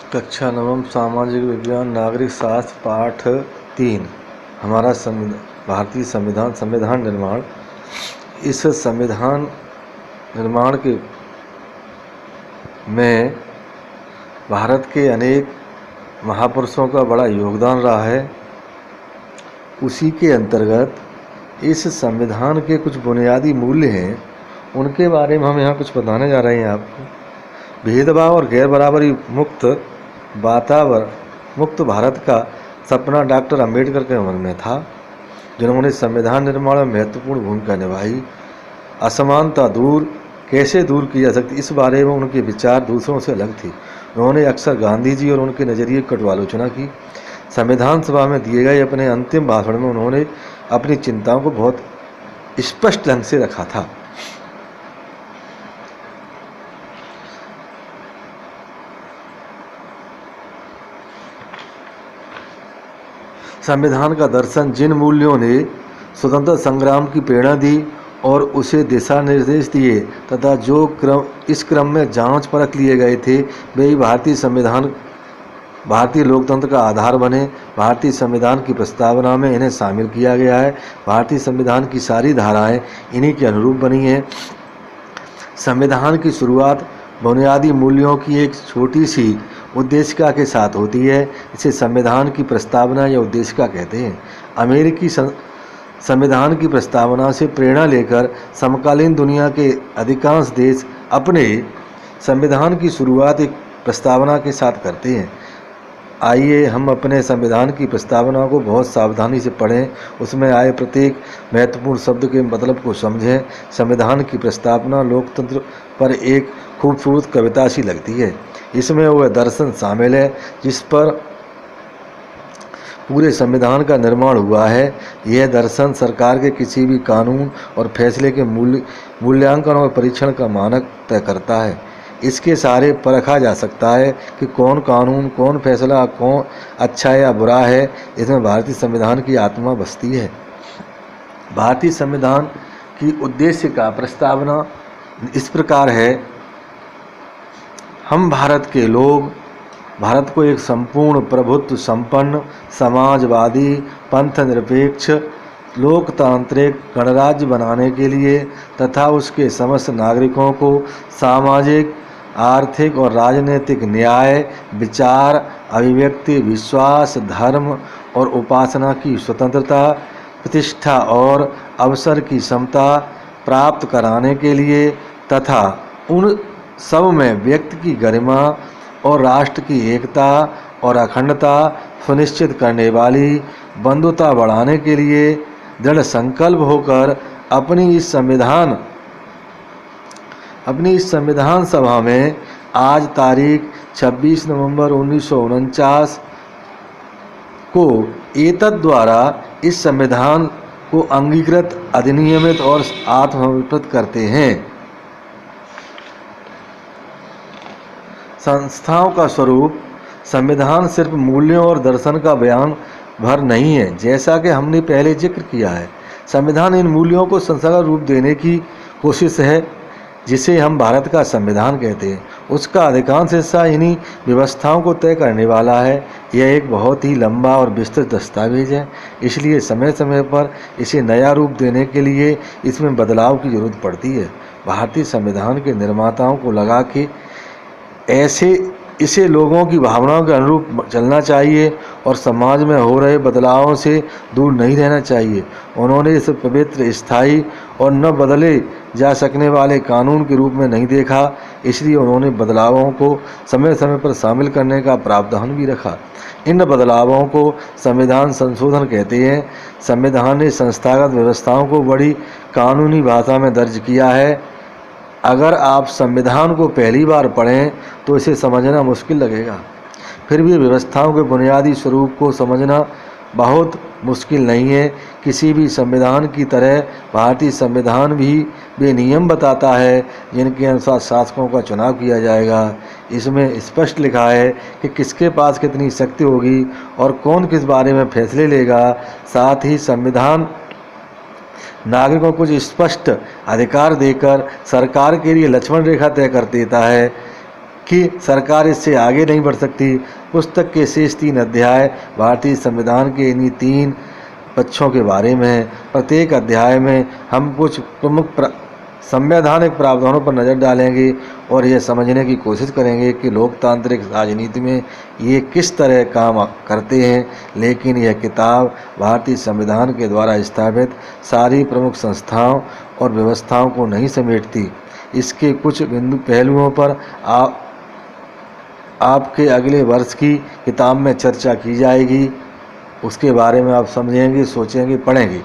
कक्षा नवम सामाजिक विज्ञान नागरिक शास्त्र पाठ 3 हमारा भारतीय संविधान निर्माण। इस संविधान निर्माण के में भारत के अनेक महापुरुषों का बड़ा योगदान रहा है। उसी के अंतर्गत इस संविधान के कुछ बुनियादी मूल्य हैं, उनके बारे में हम यहाँ कुछ बताने जा रहे हैं आपको। भेदभाव और गैर बराबरी मुक्त भारत का सपना डॉक्टर अंबेडकर के मन में था, जिन्होंने संविधान निर्माण में महत्वपूर्ण भूमिका निभाई। असमानता कैसे दूर की जा सकती, इस बारे में उनके विचार दूसरों से अलग थे। उन्होंने अक्सर गांधी जी और उनके नज़रिए की कटु आलोचना की। संविधान सभा में दिए गए अपने अंतिम भाषण में उन्होंने अपनी चिंताओं को बहुत स्पष्ट ढंग से रखा था। संविधान का दर्शन जिन मूल्यों ने स्वतंत्रता संग्राम की प्रेरणा दी और उसे दिशा निर्देश दिए तथा जो इस क्रम में जांच परख लिए गए थे, वे ही भारतीय लोकतंत्र का आधार बने। भारतीय संविधान की प्रस्तावना में इन्हें शामिल किया गया है। भारतीय संविधान की सारी धाराएं इन्हीं के अनुरूप बनी हैं। संविधान की शुरुआत बुनियादी मूल्यों की एक छोटी सी उद्देशिका के साथ होती है। इसे संविधान की प्रस्तावना या उद्देशिका कहते हैं। अमेरिकी संविधान की प्रस्तावना से प्रेरणा लेकर समकालीन दुनिया के अधिकांश देश अपने संविधान की शुरुआत एक प्रस्तावना के साथ करते हैं। आइए हम अपने संविधान की प्रस्तावना को बहुत सावधानी से पढ़ें, उसमें आए प्रत्येक महत्वपूर्ण शब्द के मतलब को समझें। संविधान की प्रस्तावना लोकतंत्र पर एक खूबसूरत कविता सी लगती है। इसमें वह दर्शन शामिल है जिस पर पूरे संविधान का निर्माण हुआ है। यह दर्शन सरकार के किसी भी कानून और फैसले के मूल्यांकन और परीक्षण का मानक तय करता है। इसके सहारे परखा जा सकता है कि कौन कानून, कौन फैसला, कौन अच्छा या बुरा है। इसमें भारतीय संविधान की आत्मा बसती है। भारतीय संविधान की उद्देश्य का प्रस्तावना इस प्रकार है। हम भारत के लोग भारत को एक संपूर्ण प्रभुत्व संपन्न समाजवादी पंथ निरपेक्ष लोकतांत्रिक गणराज्य बनाने के लिए तथा उसके समस्त नागरिकों को सामाजिक, आर्थिक और राजनीतिक न्याय, विचार, अभिव्यक्ति, विश्वास, धर्म और उपासना की स्वतंत्रता, प्रतिष्ठा और अवसर की समता प्राप्त कराने के लिए तथा उन सब में व्यक्ति की गरिमा और राष्ट्र की एकता और अखंडता सुनिश्चित करने वाली बंधुता बढ़ाने के लिए दृढ़ संकल्प होकर अपनी इस संविधान सभा में आज तारीख 26 नवंबर 1949 को एतद द्वारा इस संविधान को अंगीकृत, अधिनियमित और आत्मसमर्पित करते हैं। संस्थाओं का स्वरूप संविधान सिर्फ मूल्यों और दर्शन का बयान भर नहीं है, जैसा कि हमने पहले जिक्र किया है। संविधान इन मूल्यों को संस्थागत रूप देने की कोशिश है, जिसे हम भारत का संविधान कहते हैं। उसका अधिकांश हिस्सा इन्हीं व्यवस्थाओं को तय करने वाला है। यह एक बहुत ही लंबा और विस्तृत दस्तावेज है, इसलिए समय समय पर इसे नया रूप देने के लिए इसमें बदलाव की जरूरत पड़ती है। भारतीय संविधान के निर्माताओं को लगा कि इसे लोगों की भावनाओं के अनुरूप चलना चाहिए और समाज में हो रहे बदलावों से दूर नहीं रहना चाहिए। उन्होंने इसे पवित्र, स्थायी और न बदले जा सकने वाले कानून के रूप में नहीं देखा, इसलिए उन्होंने बदलावों को समय समय पर शामिल करने का प्रावधान भी रखा। इन बदलावों को संविधान संशोधन कहते हैं। संविधान ने संस्थागत व्यवस्थाओं को बड़ी कानूनी भाषा में दर्ज किया है। अगर आप संविधान को पहली बार पढ़ें तो इसे समझना मुश्किल लगेगा, फिर भी व्यवस्थाओं के बुनियादी स्वरूप को समझना बहुत मुश्किल नहीं है। किसी भी संविधान की तरह भारतीय संविधान भी वे नियम बताता है जिनके अनुसार शासकों का चुनाव किया जाएगा। इसमें स्पष्ट लिखा है कि किसके पास कितनी शक्ति होगी और कौन किस बारे में फैसले लेगा। साथ ही संविधान नागरिकों को कुछ स्पष्ट अधिकार देकर सरकार के लिए लक्ष्मण रेखा तय कर देता है। कि सरकार इससे आगे नहीं बढ़ सकती। पुस्तक के शेष 3 अध्याय भारतीय संविधान के इन्हीं 3 पक्षों के बारे में है। प्रत्येक अध्याय में हम कुछ प्रमुख संवैधानिक प्रावधानों पर नज़र डालेंगे और यह समझने की कोशिश करेंगे कि लोकतांत्रिक राजनीति में ये किस तरह काम करते हैं। लेकिन यह किताब भारतीय संविधान के द्वारा स्थापित सारी प्रमुख संस्थाओं और व्यवस्थाओं को नहीं समेटती। इसके कुछ बिंदु पहलुओं पर आपके अगले वर्ष की किताब में चर्चा की जाएगी। उसके बारे में आप समझेंगे, सोचेंगे, पढ़ेंगे।